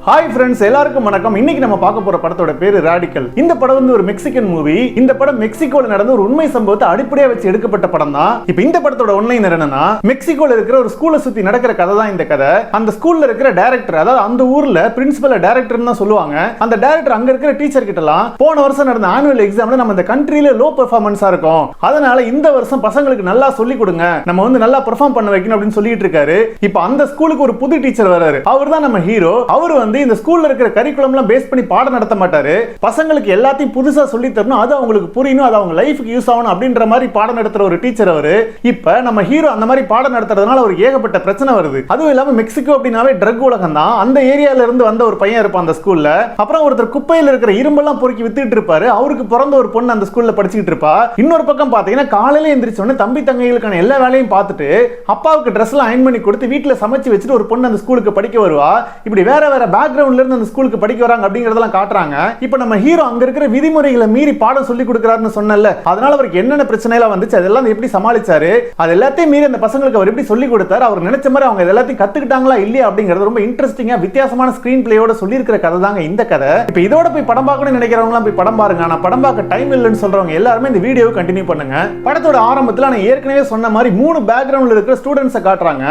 Hi friends, எல்லாருக்கும் வணக்கம். இன்னைக்கு நம்ம பார்க்க போற படத்தோட பேரு ராடிக்கல். இந்த படம் வந்து ஒரு மெக்சிகன் மூவி. இந்த படம் மெக்சிகோல நடந்த ஒரு உண்மை சம்பவத்தை அடிப்படையா வச்சு எடுக்கப்பட்ட படம் தான். இப்போ இந்த படத்தோட ஒன்லைனர் என்னன்னா, மெக்சிகோல இருக்கிற ஒரு ஸ்கூலை சுத்தி நடக்கிற கதை தான் இந்த கதை. அந்த ஸ்கூல்ல இருக்கிற டைரக்டர், அதாவது அந்த ஊர்ல பிரின்சிபல் டைரக்டர்னு தான் சொல்லுவாங்க. அந்த டைரக்டர் அங்க இருக்கிற டீச்சர் கிட்ட எல்லாம் போன வருஷம் நடந்த ஆனுவல் எக்ஸாம்ல நம்ம இந்த கண்ட்ரியில லோ பெர்ஃபார்மன்ஸா இருக்கும், அதனால இந்த வருஷம் பசங்களுக்கு நல்லா சொல்லி கொடுங்க, நம்ம வந்து நல்லா பெர்ஃபார்ம் பண்ண வைக்கணும் அப்படின்னு சொல்லிட்டு இருக்காரு. இப்போ அந்த ஸ்கூலுக்கு ஒரு புது டீச்சர் வராரு. அவர் தான் நம்ம ஹீரோ. அவர் வந்து இந்த ஸ்கூல்ல இருக்கிற கரிக்குலம்லாம் பேஸ் பண்ணி பாடம் நடத்த மாட்டாரு. பசங்களுக்கு எல்லாத்தையும் புதுசா சொல்லி தரணும், அது அவங்களுக்கு புரியணும், அது அவங்க லைஃப்க்கு யூஸ் ஆகணும் அப்படின்ற மாதிரி பாடம் நடத்துற ஒரு டீச்சர் அவரு. இப்ப நம்ம ஹீரோ அந்த மாதிரி பாடம் நடத்துறதுனால அவருக்கு ஏகப்பட்ட பிரச்சனை வருது. அதுவும் இல்லாம மெக்சிகோ அப்படினாவே ட்ரக் உலகம் தான். அந்த ஏரியால இருந்து வந்த ஒரு பையன் இருப்பான் அந்த ஸ்கூல்ல. அப்புறம் ஒருத்தர் குப்பையில இருக்கிற இரும்பெல்லாம் பொறுக்கி வித்துட்டு இருப்பாரு. அவருக்கு பிறந்த ஒரு பொண்ணு அந்த ஸ்கூல்ல படிச்சுட்டு இருப்பா. இன்னொரு பக்கம் பாத்தீங்கன்னா காலையில எந்திரிச்ச உடனே தம்பி தங்கைகளுக்கான எல்லா வேலையும் பார்த்துட்டு அப்பாவுக்கு ட்ரெஸ் எல்லாம் அயன் பண்ணி கொடுத்து வீட்டுல சமைச்சு வச்சுட்டு ஒரு பொண்ணு அந்த ஸ்கூலுக்கு படிக்க வருவா. இப்படி வேற வேற பேக்ரவுண்ட்ல இருந்து அந்த ஸ்கூலுக்கு படிக்க வராங்க அப்படிங்கறதெல்லாம் காட்டுறாங்க. இப்போ நம்ம ஹீரோ அங்க இருக்கிற விதிமுறைகளை மீறி பாடம் சொல்லி கொடுக்கறாருன்னு சொன்னல, அதனால அவருக்கு என்னென்ன பிரச்சனைலாம் வந்துச்சு, அதெல்லாம் எப்படி சமாளிச்சாரு, அது எல்லாத்தையும் மீறி அந்த பசங்களுக்கு அவர் எப்படி சொல்லி கொடுத்தாரு, அவர் நினைச்ச மாதிரி அவங்க எல்லாத்தையும் கத்துக்கிட்டாங்களா இல்லையா அப்படிங்கிறது ரொம்ப இன்ட்ரெஸ்டிங்கா வித்தியாசமான ஸ்கிரீன் பிளேயோட சொல்லி இருக்கிற கதை தாங்க இந்த கதை. இப்போ இதோட போய் படம் பார்க்கணும்னு நினைக்கிறவங்க போய் படம் பாருங்க. ஆனா படம் பார்க்க டைம் இல்லைன்னு சொல்றவங்க எல்லாருமே இந்த வீடியோவை கண்டினியூ பண்ணுங்க. படத்தோட ஆரம்பத்தில் நான் ஏற்கனவே சொன்ன மாதிரி 3 பேக்ரவுண்ட்ல இருக்கிற ஸ்டூடெண்ட்ஸை காட்டுறாங்க.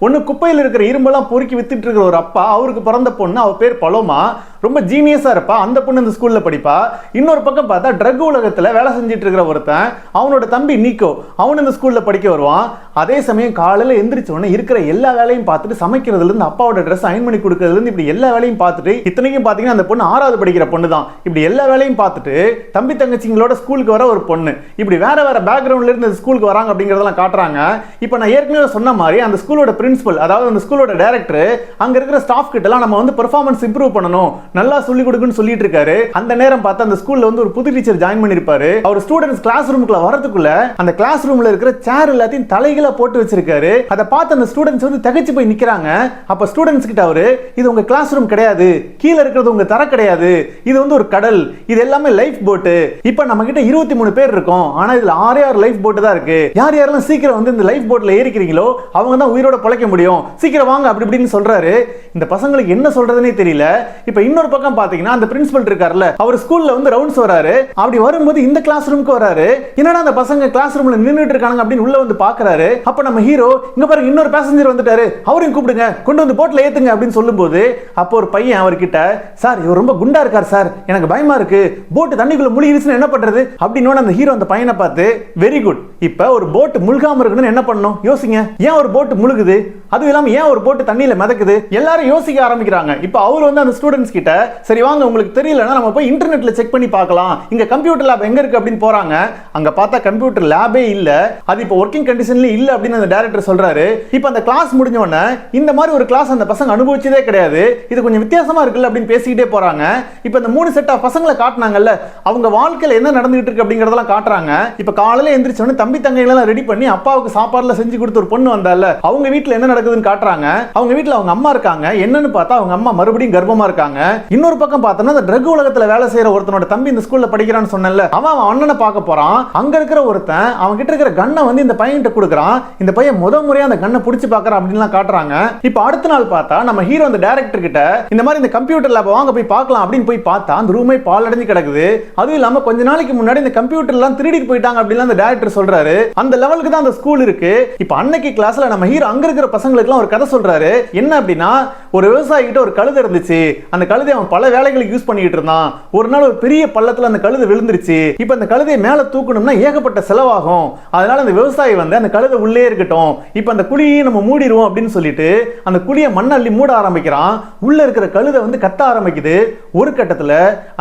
ஒன்னு குப்பையில் இருக்கிற இரும்பெல்லாம் பொறுக்கி வித்துட்டு இருக்கிற ஒரு அப்பா, அவருக்கு பிறந்த பொண்ணு, அவ பேர் பலோமா, ரொம்ப ஜீனியஸா இருப்பா. அந்த பொண்ணு இந்த ஸ்கூல்ல படிப்பா. இன்னொரு பக்கம் பார்த்தா ட்ரக் உலகத்துல வேலை செஞ்சிட்டு இருக்கிற ஒருத்தன், அவனோட தம்பி நிக்கோ, அவன் இந்த ஸ்கூல்ல படிக்க வருவான். அதே சமயம் காலையில எந்திரிச்ச உடனே இருக்கிற எல்லா வேலையும் பார்த்துட்டு சமைக்கிறதுல இருந்து அப்பாவோட ட்ரெஸ் அயன் பண்ணி கொடுக்கறதுல இருந்து இப்படி எல்லா வேலையும் பார்த்துட்டு, இத்தனைக்கும் பாத்தீங்கன்னா அந்த பொண்ணு 6வது படிக்கிற பொண்ணு தான். இப்படி எல்லா வேலையும் பார்த்துட்டு தம்பி தங்கச்சிங்களோட ஸ்கூலுக்கு வர ஒரு பொண்ணு, இப்படி வேற வேற பேக்ரவுண்ட்ல இருந்து ஸ்கூலுக்கு வராங்க அப்படிங்கறதெல்லாம் காட்டுறாங்க. இப்போ நான் ஏற்கனவே சொன்ன மாதிரி அந்த ஸ்கூலோட பிரின்சிபல், அதாவது அந்த ஸ்கூலோட டைரக்டர் அங்க இருக்கிற ஸ்டாஃப் கிட்ட எல்லாம் நம்ம வந்து பெர்ஃபார்மன்ஸ் இம்ப்ரூவ் பண்ணணும், நல்லா சொல்லி கொடுக்குன்னு சொல்லிட்டு இருக்காரு. அந்த நேரம் பார்த்து அந்த ஸ்கூல்ல வந்து ஒரு புது டீச்சர் ஜாயின் பண்ணிருப்பாரு. அவர் ஸ்டூடண்ட்ஸ் கிளாஸ் ரூமுக்குள்ள வரதுக்குள்ள அந்த கிளாஸ் ரூம்ல இருக்கிற சேர் எல்லாத்தையும் தலைகீழா போட்டு வச்சிருக்காரு. அதை பார்த்து அந்த ஸ்டூடண்ட்ஸ் வந்து திகைச்சு போய் நிக்கிறாங்க. அப்ப ஸ்டூடண்ட்ஸ் கிட்ட அவரு, இது உங்க கிளாஸ் ரூம் கிடையாது, கீழ இருக்கிறது உங்க தர கிடையாது, இது வந்து ஒரு கடல், இது எல்லாமே லைஃப் போட். இப்ப நம்ம கிட்ட 23 பேர் இருக்கோம், ஆனா இதுல 6 லைஃப் போட் தான் இருக்கு. யார் யாரெல்லாம் சீக்கிரம் வந்து இந்த லைஃப் போட்ல ஏறிக்கிறீங்களோ அவங்க தான் உயிரோட பொழைக்க முடியும், சீக்கிரம் வாங்க அப்படி இப்படின்னு சொல்றாரு. இந்த பசங்களுக்கு என்ன சொல்றதுன்னே தெரியல. இப்ப இன்னொரு பக்கம் பாத்தீங்கன்னா அந்த பிரின்சிபல் இருக்கார்ல, அவர் ஸ்கூல்ல வந்து ரவுண்ட்ஸ் வராரு. அப்படி வரும்போது இந்த கிளாஸ் ரூமுக்கு வராரு. என்னடா அந்த பசங்க கிளாஸ் ரூம்ல நின்னுட்டு இருக்காங்க அப்படின்னு உள்ள வந்து பாக்குறாரு. அப்ப நம்ம ஹீரோ, இங்க பாருங்க இன்னொரு பேசஞ்சர் வந்துட்டாரு, அவரையும் கூப்பிடுங்க, கொண்டு வந்து போட்ல ஏத்துங்க அப்படின்னு சொல்லும்போது, அப்போ ஒரு பையன் அவர்கிட்ட, சார் இவர் ரொம்ப குண்டா இருக்கார் சார், எனக்கு பயமா இருக்கு, போட் தண்ணிக்குள்ள முழுகிருச்சுன்னா என்ன பண்றது அப்படின்னு அந்த ஹீரோ அந்த பையனை பார்த்து, வெரி குட், இப்ப ஒரு போட் முழுகாம இருக்கணும்னு என்ன பண்ணணும் யோசிங்க. ஏன் ஒரு போட் முழுகுது, அதுவும் இல்லாம ஏன் ஒரு போட் தண்ணியில மிதக்குது, எல்லாரும் யோசிக்க ஆரம்பிக்கிறாங்க. இப்ப அவர் வந்து அந்த ஸ்டூடண்ட்ஸ் கிட்ட, சரி வாங்க உங்களுக்கு தெரியலன்னா நம்ம போய் இன்டர்நெட்ல செக் பண்ணி பார்க்கலாம், இங்க கம்ப்யூட்டர் லேப் எங்க இருக்கு அப்படின்னு போறாங்க. அங்க பார்த்தா கம்ப்யூட்டர் லேபே இல்ல, அது இப்போ ஒர்க்கிங் கண்டிஷன்ல இல்ல அப்படின்னு அந்த டைரக்டர் சொல்றாரு. இப்போ அந்த கிளாஸ் முடிஞ்ச உடனே, இந்த மாதிரி ஒரு கிளாஸ் அந்த பசங்க அனுபவிச்சதே கிடையாது, இது கொஞ்சம் வித்தியாசமா இருக்குல்ல அப்படின்னு பேசிக்கிட்டே போறாங்க. இப்போ இந்த 3 செட் ஆஃப் பசங்களை காட்டினாங்கல்ல, அவங்க வாழ்க்கையில என்ன நடந்துகிட்டு இருக்கு அப்படிங்கறதெல்லாம் காட்டுறாங்க. இப்போ காலையில எந்திரிச்ச உடனே தம்பி தங்கைகளெல்லாம் ரெடி பண்ணி அப்பாவுக்கு சாப்பாடுல செஞ்சு கொடுத்த ஒரு பொண்ணு வந்தால, அவங்க வீட்டுல என்ன நடக்குதுன்னு காட்டுறாங்க. அவங்க வீட்டுல அவங்க அம்மா இருக்காங்க. என்னன்னு பார்த்தா அவங்க அம்மா மறுபடியும் கர்ப்பமா இருக்காங்க. இன்னொரு பக்கம் பார்த்தோம்னா அந்த ட்ரக் உலகத்துல வேலை செய்யற ஒருத்தனோட தம்பி இந்த ஸ்கூல்ல படிக்கிறான்னு சொன்னல, அவன் அண்ணனை பார்க்க போறான். அங்க இருக்கிற ஒருத்தன் அவன் கிட்ட இருக்கிற கன்னை வந்து இந்த பையன் கிட்ட கொடுக்குறான். இந்த பையன் முறையா அந்த கன்னை பிடிச்சு பார்க்கறான் அப்படின்லாம் காட்டுறாங்க. இப்போ அடுத்த நாள் பார்த்தா நம்ம ஹீரோ அந்த டைரக்டர் கிட்ட, இந்த மாதிரி இந்த கம்ப்யூட்டர் லேப் வாங்க போய் பார்க்கலாம் அப்படின்னு போய் பார்த்தா அந்த ரூமே பால் அடைஞ்சு கிடக்குது. அதுவும் இல்லாம கொஞ்ச நாளைக்கு முன்னாடி இந்த கம்ப்யூட்டர் எல்லாம் திருடிட்டு போயிட்டாங்க அப்படின்னு அந்த டைரக்டர் சொல்றாரு. அந்த லெவலுக்கு தான் அந்த ஸ்கூல் இருக்கு. இப்போ அன்னைக்கு கிளாஸ்ல நம்ம ஹீரோ அங்க இருக்கிற பசங்களுக்கு எல்லாம் ஒரு கதை சொல்றாரு. என்ன அப்படின்னா, ஒரு விவசாயி கிட்ட ஒரு கழுதை இருந்துச்சு. அந்த கழுதை அவன் பல வேலைகளுக்கு யூஸ் பண்ணிட்டு இருந்தான். ஒரு நாள் ஒரு பெரிய பள்ளத்துல அந்த கழுதை விழுந்துருச்சு. இப்ப அந்த கழுதையை மேல தூக்கணும்னா ஏகப்பட்ட செலவாகும். அதனால அந்த விவசாயி வந்து அந்த கழுதை உள்ளே இருக்கட்டும், இப்ப அந்த குழியை நம்ம மூடிடுவோம் அப்படின்னு சொல்லிட்டு அந்த குழியை மண்ணள்ளி மூட ஆரம்பிக்கிறான். உள்ள இருக்கிற கழுதை வந்து கத்த ஆரம்பிக்குது. ஒரு கட்டத்துல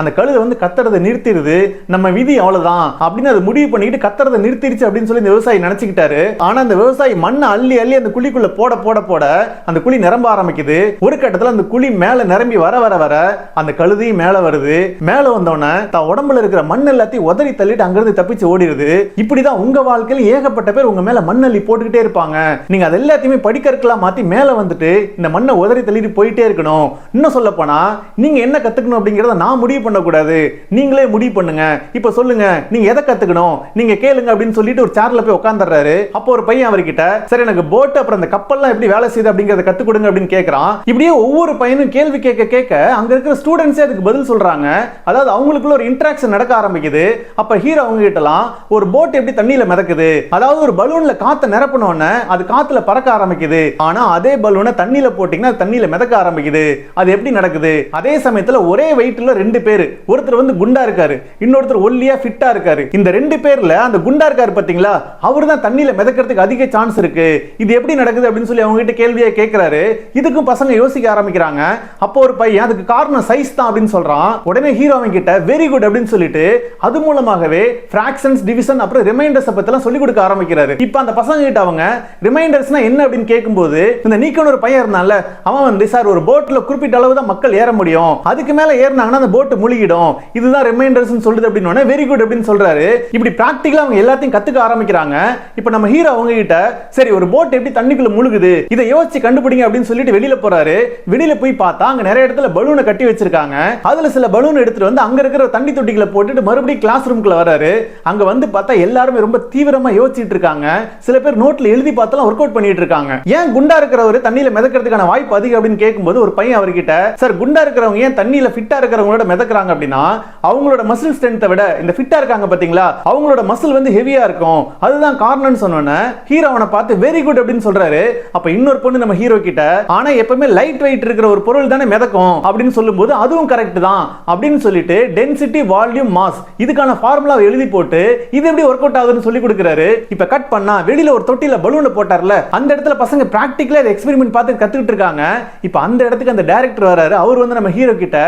அந்த கழுதை வந்து கத்துறதை நிறுத்திடுது. நம்ம விதி அவ்வளவுதான் அப்படின்னு அது முடிவு பண்ணிட்டு கத்துறதை நிறுத்திடுச்சு அப்படின்னு சொல்லி இந்த விவசாயி நினைச்சுக்கிட்டாரு. ஆனா அந்த விவசாயி மண்ணை அள்ளி அள்ளி அந்த குழிக்குள்ள போட போட போட அந்த குழி நிரம்ப ஆரம்பிக்குது. ஒரு கட்டத்துல அந்த குழி மேல நிரம்பி வர வர வர அந்த கழுதையும் மேல வருது. மேல வந்தோடனே தான் உடம்புல இருக்கிற மண் எல்லாத்தையும் உதறி தள்ளிட்டு அங்கிருந்து தப்பிச்சு ஓடிடுது. இப்படிதான் உங்க வாழ்க்கையில் ஏகப்பட்ட பேர் உங்க மேல மண்ணள்ளி போட்டுக்கிட்டே இருப்பாங்க. நீங்க அது எல்லாத்தையுமே படிக்கற்களா மாத்தி மேல வந்துட்டு இந்த மண்ணை உதறி தள்ளிட்டு போயிட்டே இருக்கணும். இன்னும் சொல்ல போனா நீங்க என்ன கத்துக்கணும் அப்படிங்கறத நான் முடிவு பண்ணக்கூடாது, நீங்களே முடிவு பண்ணுங்க. இப்ப சொல்லுங்க நீங்க எதை கத்துக்கணும், நீங்க கேளுங்க அப்படின்னு சொல்லிட்டு சொல்லிட்டு ஒரு சேர்ல போய் உட்கார்ந்துறாரு. அப்போ ஒரு பையன் அவர்கிட்ட சரி எனக்கு போட் அப்புறம் அந்த கப்பல்லாம் எப்படி வேலை செய்யுது அப்படிங்கறத கத்து கொடுங்க அப்படின்னு கேக்குறான். இப்படியே ஒவ்வொரு பையனும் கேள்வி கேட்க கேட்க அங்க இருக்கிற ஸ்டூடெண்ட்ஸே அதுக்கு பதில் சொல்றாங்க. அதாவது அவங்களுக்குள்ள ஒரு இன்டராக்ஷன் நடக்க ஆரம்பிக்குது. அப்ப ஹீரோ அவங்க கிட்டலாம் ஒரு போட் எப்படி தண்ணியில மிதக்குது, அதாவது ஒரு பலூன்ல காத்த நிரப்பணும்னு அது காத்துல பறக்க ஆரம்பிக்குது. ஆனா அதே பலூனை தண்ணியில போட்டீங்கன்னா தண்ணியில மிதக்க ஆரம்பிக்குது. அது எப்படி நடக்குது? அதே சமயத்துல ஒரே வெயிட்ல ரெண்டு பேர், ஒருத்தர் வந்து குண்டா இருக்காரு, இன்னொருத்தர் ஒல்லியா ஃபிட்டா இருக்காரு. இந்த ரெண்டு பேர்ல அந்த குண்டா இருக்காரு பாத்தீங்களா, அவர் தான் தண்ணியில மிதக்கிறதுக்கு அதிக சான்ஸ் இருக்கு. இது எப்படி நடக்குது அப்படின்னு சொல்லி அவங்க கிட்ட கேள்வியை கேட்கிறாரு. இதுக்கும் பசங்க யோசிக்க ஆரம்பிக்கிறாங்க. அப்போ ஒரு பையன் அதுக்கு காரணம் சைஸ் தான் அப்படின்னு சொல்றான். உடனே ஹீரோ அவங்க கிட்ட வெரி குட் அப்படின்னு சொல்லிட்டு அது மூலமாகவே ஃபிராக்ஷன்ஸ், டிவிஷன் அப்புறம் ரிமைண்டர்ஸ் பத்திலாம் சொல்லி கொடுக்க ஆரம்பிக்கிறாரு. இப்போ அந்த பசங்க கிட்ட அவங்க ரிமைண்டர்ஸ்னா என்ன அப்படின்னு கேட்கும்போது இந்த நீக்கன் ஒரு பையன் இருந்தான்ல, அவன் வந்து சார் ஒரு போட்ல குறிப்பிட்ட அளவு தான் மக்கள் ஏற முடியும், அதுக்கு மேல ஏறினாங்கன்னா அந்த போட் முழுகிடும், இதுதான் ரிமைண்டர்ஸ் சொல்லுது அப்படின்னு வெரி குட் அப்படின்னு சொல்றாரு. இப்படி பிராக்டிகலா அவங்க எல்லாத்தையும் கத்துக்க ஆரம்பிக்கிறாங்க. இப்போ நம்ம ஹீரோ அவங்க கிட்ட சரி ஒரு போட் எப்படி தண்ணிக்குள்ள முழுகுது இதை யோசிச்சு கண்டுபிடிங்க அப்படின்னு சொல்லிட்டு வெளியில போறாரு. வெளியில போய் பார்த்தா அங்க நிறைய இடத்துல பலூனை கட்டி வச்சிருக்காங்க. அதுல சில பலூன் எடுத்துட்டு வந்து அங்க இருக்கிற தண்ணி தொட்டிகளை போட்டுட்டு மறுபடியும் கிளாஸ் ரூம்குள்ள வராரு. அங்க வந்து பார்த்தா எல்லாரும் ரொம்ப தீவிரமா யோசிச்சுட்டு இருக்காங்க. சில பேர் நோட்ல எழுதி பார்த்தாலும் ஒர்க் அவுட் பண்ணிட்டு இருக்காங்க. ஏன் குண்டா இருக்கிறவர் தண்ணியில மிதக்கிறதுக்கான வாய்ப்பு அதிகம் அப்படின்னு கேட்கும்போது ஒரு பையன் அவர்கிட்ட சார் குண்டா இருக்கிறவங்க ஏன் தண்ணியில ஃபிட்டா இருக்கிறவங்களோட மிதக்குறாங்க அப்படின்னா அவங்களோட மசில் ஸ்ட்ரென்த்தை விட இந்த ஃபிட்டா இருக்காங்க பாத்தீங்களா அவங்களோட மசில் வந்து ஹெவியா இருக்கும், அதுதான் காரணம்னு சொன்னோன்னே ஹீரோ அவனை பார்த்து வெரி குட் அப்படின்னு சொல்றாரு. அப்ப இன்னொரு பொண்ணு நம்ம ஹீரோ கிட்ட ஆனா எப்பவுமே லைட் வெயிட் இருக்கிற ஒரு பொருள் தானே மிதக்கும் அப்படின்னு சொல்லும்போது அதுவும் கரெக்ட் தான் அப்படின்னு சொல்லிட்டு டென்சிட்டி வால்யூம் மாஸ் இதுக்கான ஃபார்முலா எழுதி போட்டு இது எப்படி ஒர்க் அவுட் ஆகுதுன்னு சொல்லி கொடுக்குறாரு. இப்ப கட் பண்ணா வெளியில ஒரு தொட்டில பலூனை போட்டார்ல, அந்த இடத்துல பசங்க பிராக்டிகலா இந்த எக்ஸ்பெரிமெண்ட் பார்த்து கத்துக்கிட்டு இருக்காங்க. இப்ப அந்த இடத்துக்கு அந்த டைரக்டர் வராரு. அவர் வந்து நம்ம ஹீரோ கிட்ட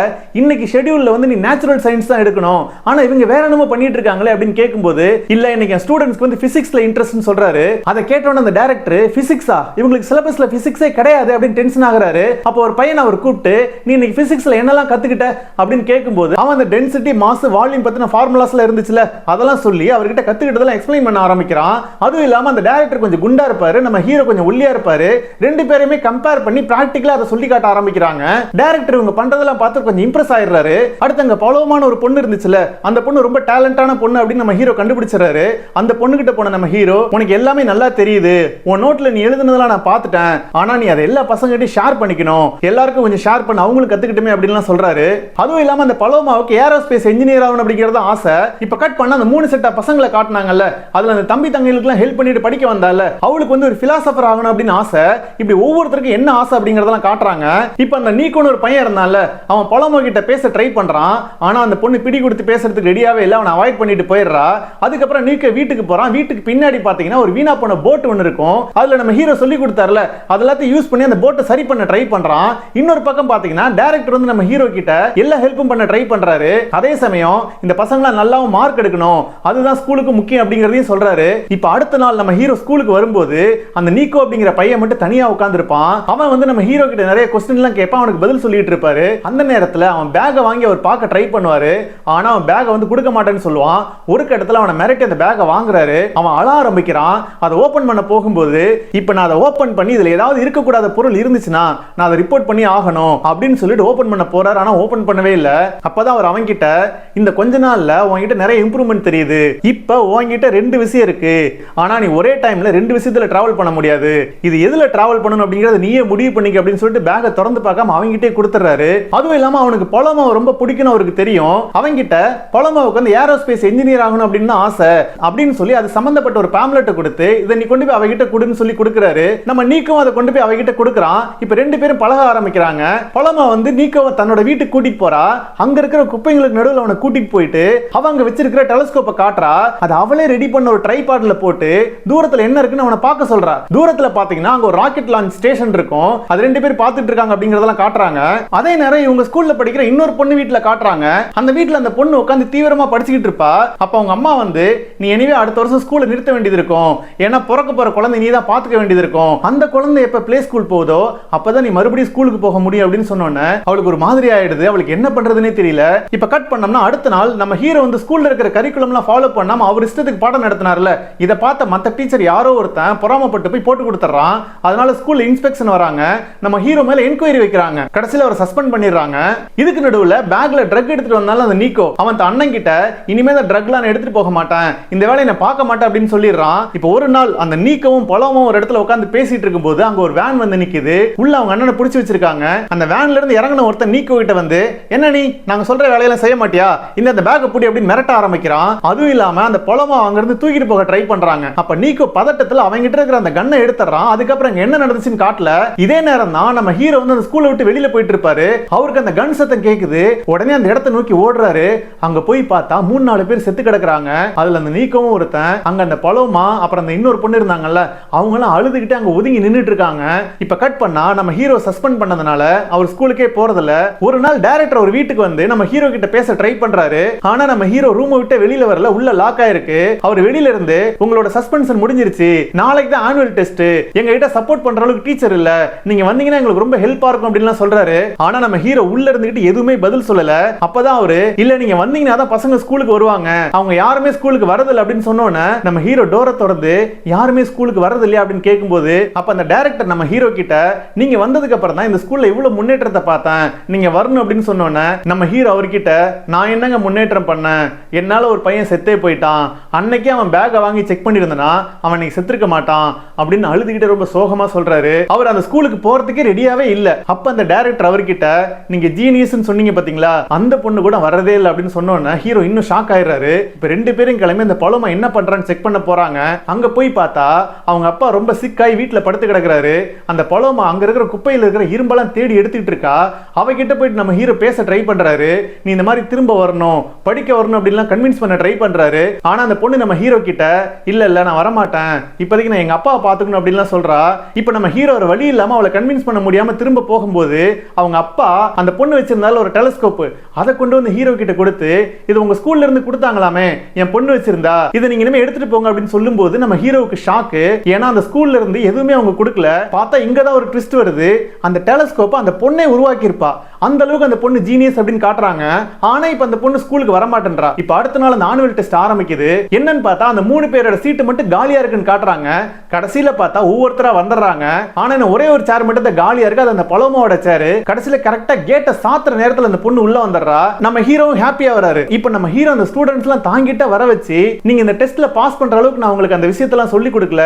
இன்னைக்கு ஷெட்யூல்ல வந்து நீ நேச்சுரல் சயின்ஸ் தான் எடுக்கணும், ஆனா இவங்க வேற என்னமோ பண்ணிட்டு இருக்காங்களே அப்படின்னு கேட்கும்போது இல்ல இன்னைக்கு ஸ்டூடெண்ட்ஸ்க்கு வந்து பிசிக்ஸ்ல இன்ட்ரெஸ்ட்னு சொல்றாரு. அதை கேட்டோன்னு அந்த டைரக்டர் பிசிக்ஸா இவங்களுக்கு சிலபஸ்ல பிசிக்ஸே கிடையாது அப்படின்னு டென்ஷன் ஆகுறாரு. அப்போ ஒரு பையன் அவர் கூப்பிட்டு நீ இன்னைக்கு பிசிக்ஸ்ல என்னெல்லாம் கத்துக்கிட்ட அப்படின்னு கேட்கும்போது அவன் அந்த டென்சிட்டி மாஸ் வால்யூம் பத்தின ஃபார்முலாஸ்ல இருந்துச்சுல அதெல்லாம் சொல்லி அவர்கிட்ட கத்துக்கிட்டதெல்லாம் எக்ஸ்பிளைன் பண்ண ஆரம்பிக்கிறான். அதுவும் இல்லாம அந்த டைரக்டர் கொஞ்சம் குண்டா இருப்பாரு, நம்ம ஹீரோ கொஞ்சம் ஒல்லியா இருப்பாரு. ரெண்டு பேருமே கம்பேர் பண்ணி பிராக்டிகலா அதை சொல்லி காட்ட ஆரம்பிக்கிறாங்க. டைரக்டர் இவங்க பண்றதெல்லாம் பார்த்து கொஞ்சம் இம்ப்ரெஸ் ஆயிடுறாரு. அடுத்து அங்க பலவமான ஒரு பொண்ணு இருந்துச்சுல, அந்த பொண்ணு ரொம்ப டேலண்டான பொண்ணு அப்படின்னு நம்ம ஹீரோ கண்டுபிடிச்சாரு. அந்த பொண்ணு கிட்ட போன நம்ம ஹீரோ உனக்கு எல்லாமே நல்லா தெரியுது, உன் நோட்ல நீ எழுதுனதெல்லாம் நான் பார்த்துட்டேன், ஆனா நீ அதை எல்லா பசங்ககிட்டயும் ஷேர் பண்ணிக்கணும், எல்லாருக்கும் கொஞ்சம் ஷேர் பண்ண அவங்களுக்கு கத்துக்கிட்டுமே அப்படின்லாம் சொல்றாரு. அதுவும் இல்லாம அந்த பலோமாவுக்கு ஏரோஸ்பேஸ் இன்ஜினியர் ஆகணும் அப்படிங்கறது ஆசை. இப்ப கட் பண்ண அந்த மூணு செட் பசங்களை காட்டினாங்கல்ல, அதுல அந்த தம்பி தங்களுக்கு எல்லாம் ஹெல்ப் பண்ணிட்டு படிக்க வந்தால அவளுக்கு வந்து ஒரு பிலாசபர் ஆகணும் அப்படின்னு ஆசை. இப்படி ஒவ்வொருத்தருக்கும் என்ன ஆசை அப்படிங்கறதெல்லாம் காட்டுறாங்க. இப்ப அந்த நீக்கோன்னு ஒரு பையன் இருந்தால அவன் பலோமா கிட்ட பேச ட்ரை பண்றான். ஆனா அந்த பொண்ணு பிடி கொடுத்து பேசுறதுக்கு ரெடியாவே இல்ல, அவன் அவாய்ட் பண்ணிட்டு போயிடுறா. அதுக்கப்புறம் நீக்க வீட்டுக்கு போறான். வீட்டுக்கு பின்னாடி பாத்தீங்கன்னா ஒரு வீணா போன போட் ஒன்னு இருக்கும். அதுல நம்ம ஹீரோ சொல்லி கொடுத்தாருல அதெல்லாத்தையும் யூஸ் பண்ணி அந்த போட்டை சரி பண்ண ட்ரை பண்றான். இன்னொரு பக்கம் பாத்தீங்கன்னா டைரக்டர் வந்து நம்ம ஹீரோ கிட்ட எல்லா ஹெல்ப்பும் பண்ண ட்ரை பண்றாரு. அதே சமயம் இந்த பசங்கள நல்லாவும் மார்க் எடுக்கணும், அதுதான் ஸ்கூலுக்கு முக்கியம் அப்படிங்கறதையும் சொல்றாரு. இப்ப அடுத்த நாள் நம்ம ஹீரோ ஸ்கூலுக்கு வரும்போது அந்த நீக்கோ அப்படிங்கிற பையன் மட்டும் தனியா உட்கார்ந்து இருப்பான். அவன் வந்து நம்ம ஹீரோ கிட்ட நிறைய क्वेश्चन எல்லாம் கேட்பான், அவனுக்கு பதில் சொல்லிட்டு இருப்பாரு. அந்த நேரத்துல அவன் பேக்கை வாங்கி அவர் பார்க்க ட்ரை பண்ணுவாரு. ஆனா அவன் பேக்கை வந்து கொடுக்க மாட்டேன்னு சொல்லுவான். ஒரு கட்டத்துல அவனை மிரட்டி அந்த பேக்கை வாங்குறாரு. அவன் அழ ஆரம்பிக்கிறான். அதை ஓபன் பண்ண போகும்போது இப்ப நான் அதை ஓபன் பண்ணி இதுல ஏதாவது இருக்கக்கூடாத பொருள் இருந்துச்சுன்னா நான் அதை ரிப்போர்ட் பண்ணி ஆகணும் அப்படின்னு சொல்லிட்டு ஓபன் பண்ண போறாரு. ஆனா ஓபன் பண்ணவே இல்ல. அப்பதான் அவர் அவன்கிட்ட இந்த கொஞ்ச நாள்ல உன்கிட்ட நிறைய இம்ப்ரூவ்மெண்ட் தெரியுது, இப்ப உன்கிட்ட ரெண்டு விஷயம் இருக்கு, ஆனா நீ ஒரே டைம்ல ரெண்டு விஷயத்துல டிராவல் பண்ண முடியாது, இது எதுல டிராவல் பண்ணணும் அப்படிங்கறத நீயே முடிவு பண்ணிக்க அப்படின்னு சொல்லிட்டு பேக்கை திறந்து பார்க்காம அவங்கிட்டே கொடுத்துறாரு. அதுவும் இல்லாம அவனுக்கு பலோமாவை ரொம்ப பிடிக்கும் அவருக்கு தெரியும். அவங்கிட்ட பலோமாவுக்கு வந்து ஏரோஸ்பேஸ் இன்ஜினியர் ஆகணும் அப்படின்னு ஆசை அப்படின்னு சொல்லி அது சம்பந்தப்பட்ட ஒரு பேம்லெட்டை கொடுத்து இதை நீ கொண்டு போய் அவகிட்ட கொடுன்னு சொல்லி கொடுக்குறாரு. நம்ம நீக்கும் அதை கொண்டு போய் அவகிட்ட கொடுக்குறான். இப்ப ரெண்டு பேரும் பழக ஆரம்பிக்கிறாங்க. பலோமா வந்து நீக்கோவை தன்னோட வீட்டுக்கு கூட்டிட்டு போறா. அங்க இருக்கிற குப்பைங்களுக்கு நடுவில் அவனை கூட்டிட்டு போயிட்டு அவங்க வச்சிருக்கிற டெலஸ்கோப்பை காட்டுறா. அது அவளே ரெடி பண்ண ஒரு ட்ரைபாட்ல போட்டு தூரத்துல என்ன இருக்குன்னு அவனை பார்க்க சொல்றா. தூரத்துல பாத்தீங்கன்னா அங்க ஒரு ராக்கெட் லான்ச் ஸ்டேஷன் இருக்கும். அது ரெண்டு பேரும் பார்த்துட்டு இருக்காங்க அப்படிங்கறதெல்லாம் காட்டுறாங்க. அதே நேரம் இவங்க ஸ்கூல்ல படிக்கிற இன்னொரு பொண்ணு வீட்டுல காட்டுறாங்க. அந்த வீட்டுல அந்த பொண்ணு உட்கார்ந்து தீவிரமா படிச்சுக்கிட்டு இருப்பா. அப்ப அவங்க அம்மா வந்து நீ எனிவே அடுத்த வருஷம் ஸ்கூல்ல நிறுத்த வேண்டியது இருக்கும், ஏன்னா பிறக்க போற குழந்தை நீ தான் பாத்துக்க வேண்டியது இருக்கும், அந்த குழந்தை எப்ப பிளே ஸ்கூல் போகுதோ அப்பதான் நீ மறுபடியும் ஸ்கூலுக்கு போக முடியும் அப்படின்னு சொன்னோன்னே அவளுக்கு ஒரு மாதிரி ஆயிடுது. அவளுக்கு என்ன பண்றதுன்னே தெரியல. இப்ப கட் பண்ணோம்னா அடுத்த நாள் நம்ம ஹீரோ வந்து ஸ்கூல்ல இருக்கிற கரிக்குலம்லாம் ஃபாலோ பண்ணாம அவர் இஷ்டத்துக்கு பாடம் நடத்தினார்ல, இதை பார்த்த மத்த டீச்சர் யாரோ ஒருத்தன் பொறாமப்பட்டு போய் போட்டு கொடுத்துறான். அதனால ஸ்கூல்ல இன்ஸ்பெக்ஷன் வராங்க. நம்ம ஹீரோ மேல என்கொயரி வைக்கிறாங்க. கடைசியில அவர் சஸ்பெண்ட் பண்ணிடுறாங்க. இதுக்கு நடுவுல பேக்ல ட்ரக் எடுத்துட்டு வந்தாலும் அந்த நீக்கோ அவன் அண்ணன் கிட்ட இனிமே அந்த ட்ரக்லாம் எடுத்துட்டு போக மாட்டேன், இந்த வேலையை நான் பார்க்க மாட்டேன் அப்படின்னு சொல்லிடுறான். இப்போ ஒரு நாள் அந்த நீக்கவும் பலமும் ஒரு இடத்துல உட்கார்ந்து பேசிட்டு இருக்கும்போது அங்க ஒரு வேன் வந்து நிக்குது. உள்ள அவங்க அண்ணனை பிடிச்சி வச்சிருக்காங்க. அந்த வேன்ல இருந்து இறங்கின ஒருத்தன் நீக்கோ கிட்ட வந்து, என்ன நீ நாங்க சொல்ற வேலையெல்லாம் செய்ய மாட்டியா, இந்த பேக்கை புடி அப்படின்னு மிரட்ட ஆரம்பிக்கிறான். அதுவும் இல்லாம அந்த பழமா அங்க இருந்து தூக்கிட்டு போக ட்ரை பண்றாங்க. அப்ப நீக்கோ பதட்டத்துல அவங்க கிட்ட இருக்கிற அந்த கன்னை எடுத்துறான். அதுக்கப்புறம் என்ன நடந்துச்சுன்னு காட்டல. இதே நேரம் தான் நம்ம ஹீரோ வந்து அந்த ஸ்கூலை விட்டு வெளியில போயிட்டு இருப்பாரு. அவருக்கு அந்த கன் சத்தம் கேக்குது. உடனே அந்த இடத்தை நோக்கி ஓடுறாரு. அங்க போய் பார்த்தா 3-4 பேர் செத்து கிடக்குறாங்க. அதுல அந்த நீக்கவும் ஒருத்தன். அங்க அந்த பழமா அப்புறம் அந்த இன்னொரு பொண்ணு இருந்தாங்கல்ல, அவங்க எல்லாம் அழுதுகிட்டு அங்க ஒதுங்கி நின்னுட்டு இருக்காங்க. இப்ப கட் பண்ணா நம்ம ஹீரோ சஸ்பெண்ட் பண்ணதுனால அவர் ஸ்கூலுக்கே போறதில்ல. ஒரு நாள் டைரக்டர் ஒரு வீட்டுக்கு வந்து நம்ம ஹீரோ கிட்ட பேச ட்ரை பண்றாரு. ஆனா நம்ம ஹீரோ ரூம் விட்டு வெளியில வரல, உள்ள லாக் ஆயிருக்கு. அவர் வெளியில இருந்து உங்களோட சஸ்பென்ஷன் முடிஞ்சிருச்சு, நாளைக்கு தான் ஆனுவல் டெஸ்ட், எங்க கிட்ட சப்போர்ட் பண்ற அளவுக்கு டீச்சர் இல்ல, நீங்க வந்தீங்கன்னா எங்களுக்கு ரொம்ப ஹெல்ப்பா இருக்கும் அப்படின்னு சொல்றாரு. ஆனா நம்ம ஹீரோ உள்ள இருந்துகிட்டு எதுவுமே பதில் சொல்லல. அப்பதான் அவரு, இல்ல நீங்க வந்தீங்கன்னா தான் பசங்க ஸ்கூலுக்கு வருவாங்க, அவங்க யாருமே ஸ்கூலுக்கு வரதில்லை அப்படின்னு சொன்னோன்னே நம்ம ஹீரோ டோரை திறந்து யாருமே ஸ்கூலுக்கு வரது இல்லையா அப்படின்னு கேட்கும்போது, அப்ப அந்த டைரக்டர் நம்ம ஹீரோ கிட்ட, நீங்க வந்ததுக்கு அப்புறம் தான் இந்த ஸ்கூல்ல இவ்வளவு முன்னேற்றத்தை பார்த்தேன், நீங்க வரணும் அப்படின்னு சொன்னோன்னே நம்ம ஹீரோ அவர்கிட்ட, நான் என்னங்க முன்னேற்றம் பண்ணேன், என்னால ஒரு பையன் செத்தே போயிட்டான், அன்னைக்கே அவன் பேக்கை வாங்கி செக் பண்ணியிருந்தனா அவன் நீங்க செத்துருக்க மாட்டான் அப்படின்னு அழுதுகிட்டு ரொம்ப சோகமா சொல்றாரு. அவர் அந்த ஸ்கூலுக்கு போறதுக்கே ரெடியாவே இல்ல. அப்ப அந்த டைரக்டர் அவர்கிட்ட, நீங்க ஜீனியஸ்னு சொன்னீங்க பாத்தீங்களா, அந்த பொண்ணு கூட வரதே இல்லை அப்படின்னு சொன்னோன்னே ஹீரோ இன்னும் ஷாக் ஆயிடுறாரு. இப்ப 2 பேரும் கிளம்பி அந்த பழமா என்ன பண்றான்னு செக் பண்ண போறாங்க. அங்க போய் பார்த்தா அவங்க அப்பா ரொம்ப சிக்காய் வீட்டுல படுத்து கிடக்குறாரு. அந்த பழமா அங்க இருக்கிற குப்பையில இருக்கிற இரும்பெல்லாம் தேடி எடுத்துட்டு இருக்கா. அவகிட்ட போயிட்டு நம்ம ஹீரோ பேச ட்ரை பண்றாரு. நீ இந்த மாதிரி திரும்ப வரணும், படிக்க வரணும் அப்படின்லாம் கன்வின்ஸ் பண்ண ட்ரை பண்றாரு. ஆனா அந்த பொண்ணு நம்ம ஹீரோ கிட்ட, இல்ல இல்ல நான் வரமாட்டேன், இப்போதைக்கு நான் எங்க அப்பாவை பாத்துக்கணும் அப்படின்லாம் சொல்றா. இப்ப நம்ம ஹீரோ ஒரு வழி இல்லாம அவளை கன்வின்ஸ் பண்ண முடியாம திரும்ப போகும்போது அவங்க அப்பா அந்த பொண்ணு வச்சிருந்தால ஒரு டெலஸ்கோப், அதை கொண்டு வந்து ஹீரோ கிட்ட கொடுத்து, இது உங்க ஸ்கூல்ல இருந்து கொடுத்தாங்களாமே, என் பொண்ணு வச்சிருந்தா, இதை நீங்க இனிமே எடுத்துட்டு போங்க அப்படின்னு சொல்லும்போது நம்ம ஹீரோவுக்கு ஷாக்கு. ஏன்னா அந்த ஸ்கூல்ல இருந்து எதுவுமே அவங்க கொடுக்கல. பார்த்தா இங்க தான் ஒரு ட்விஸ்ட் வருது. அந்த டெலஸ்கோப் அந்த பொண்ணை உருவாக்கி இருப்பா. அந்த அளவுக்கு அந்த பொண்ணு ஜீனியஸ் அப்படின்னு காட்டுறாங்க. ஆனா இப்ப அந்த பொண்ணு ஸ்கூலுக்கு வர மாட்டேன்றா. இப்ப அடுத்த நாள் அந்த ஆனுவல் டெஸ்ட் ஆரம்பிக்குது. என்னன்னு பார்த்தா அந்த 3 பேரோட சீட்டு மட்டும் காலியா இருக்குன்னு காட்டுறாங்க. கடைசியில பார்த்தா ஒவ்வொருத்தரா வந்துடுறாங்க. ஆனா ஒரே ஒரு சேர் மட்டும் காலியா இருக்கு, அது அந்த பழமோட சேர். கடைசியில கரெக்டா கேட்டை சாத்துற நேரத்துல அந்த பொண்ணு உள்ள வந்துடுறா. நம்ம ஹீரோவும் ஹாப்பியா வராரு. இப்ப நம்ம ஹீரோ அந்த ஸ்டூடெண்ட்ஸ் எல்லாம் தாங்கிட்ட வர வச்சு, நீங்க இந்த டெஸ்ட்ல பாஸ் பண்ற அளவுக்கு நான் உங்களுக்கு அந்த விஷயத்தெல்லாம் சொல்லி கொடுக்கல,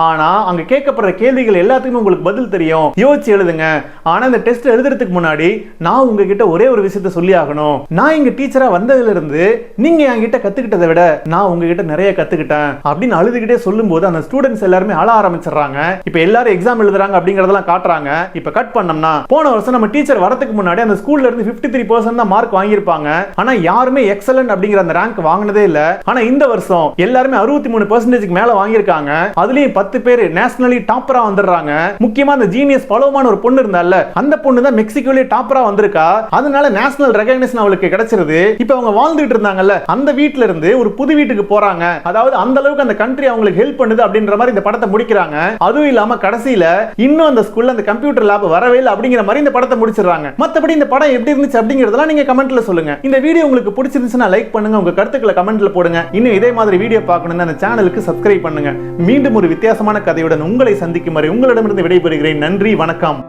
ஆனா அங்க கேட்கப்படுற கேள்விகள் எல்லாத்துக்கும் உங்களுக்கு பதில் தெரியும், யோசிச்சு எழுதுங்க. ஆனா இந்த டெஸ்ட் எழுதுறதுக்கு முன்னாடி நான் உங்ககிட்ட ஒரே ஒரு விஷயத்தை சொல்லி ஆகணும். நான் இங்க டீச்சரா வந்ததுல இருந்து நீங்க என்கிட்ட கத்துக்கிட்டதை விட நான் உங்ககிட்ட நிறைய கத்துக்கிட்டேன் அப்படின்னு அழுதுகிட்டே சொல்லும்போது அந்த ஸ்டூடெண்ட்ஸ் எல்லாருமே அழ ஆரம்பிச்சிடுறாங்க. இப்ப எல்லாரும் எக்ஸாம் எழுதுறாங்க அப்படிங்கறதெல்லாம் காட்டுறாங்க. இப்ப கட் பண்ணோம்னா, போன வருஷம் நம்ம டீச்சர் வரதுக்கு முன்னாடி அந்த ஸ்கூல்ல இருந்து 53% தான் மார்க் வாங்கியிருப்பாங்க. ஆனா யாருமே எக்ஸலன்ட் அப்படிங்கிற அந்த ரேங்க் வாங்கினதே இல்ல. ஆனா இந்த வருஷம் எல்லாருமே 63% மேல வாங்கியிருக்காங்க. அதுலயும் 10 பேர் நேஷனலி டாப்பரா வந்துடுறாங்க. முக்கியமா அந்த ஜீனியஸ் பலமான ஒரு பொண்ணு இருந்தால, அந்த பொண்ணு தான் மெக்சிகோலயே டாப்பரா வந்திருக்கா. அதனால நேஷனல் ரெகக்னிஷன் அவளுக்கு கிடைச்சிருது. இப்போ அவங்க வாழ்ந்துட்டு இருந்தாங்கல்ல, அந்த வீட்ல இருந்து ஒரு புது வீட்டுக்கு போறாங்க. அதாவது அந்த அளவுக்கு அந்த கண்ட்ரி அவங்களுக்கு ஹெல்ப் பண்ணுது அப்படின்ற மாதிரி இந்த படத்தை முடிக்கிறாங்க. அதுவும் இல்லாம கடைசியில இன்னும் அந்த ஸ்கூல்ல அந்த கம்ப்யூட்டர் லேப் வரவே இல்லை அப்படிங்கிற மாதிரி இந்த படத்தை முடிச்சிடுறாங்க. மத்தபடி இந்த படம் எப்படி இருந்துச்சு அப்படிங்கறதெல்லாம் நீங்க கமெண்ட்ல சொல்லுங்க. இந்த வீடியோ உங்களுக்கு பிடிச்சிருந்துச்சுன்னா லைக் பண்ணுங்க, உங்க கருத்துக்களை கமெண்ட்ல போடுங்க. இன்னும் இதே மாதிரி வீடியோ பார்க்கணும்னா அந்த சேனலுக்கு சப்ஸ்கிரைப் பண்ணுங்க. மீண்டும் ஒரு வித்தியாசமான கதையுடன் உங்களை சந்திக்கும் வரை உங்களிடமிருந்து விடைபெறுகிறேன். நன்றி, வணக்கம்.